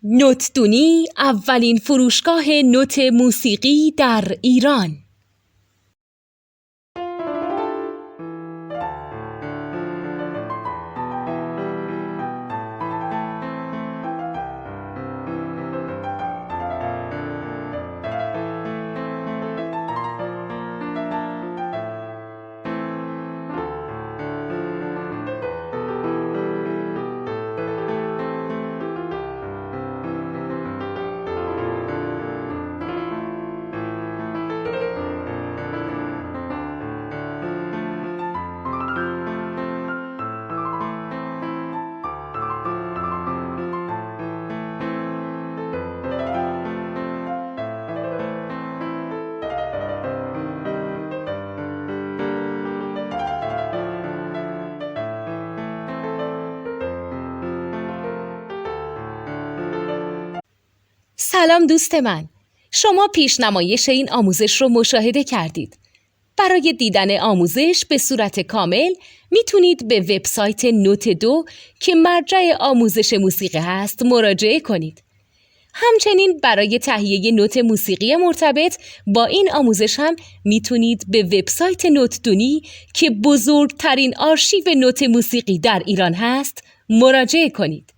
نوتدونی اولین فروشگاه نوت موسیقی در ایران. سلام دوست من، شما پیشنمایش این آموزش رو مشاهده کردید. برای دیدن آموزش به صورت کامل میتونید به وبسایت نوت 2 که مرجع آموزش موسیقی هست مراجعه کنید. همچنین برای تهیه نوت موسیقی مرتبط با این آموزش هم میتونید به وبسایت نوتدونی که بزرگترین آرشیو نوت موسیقی در ایران هست مراجعه کنید.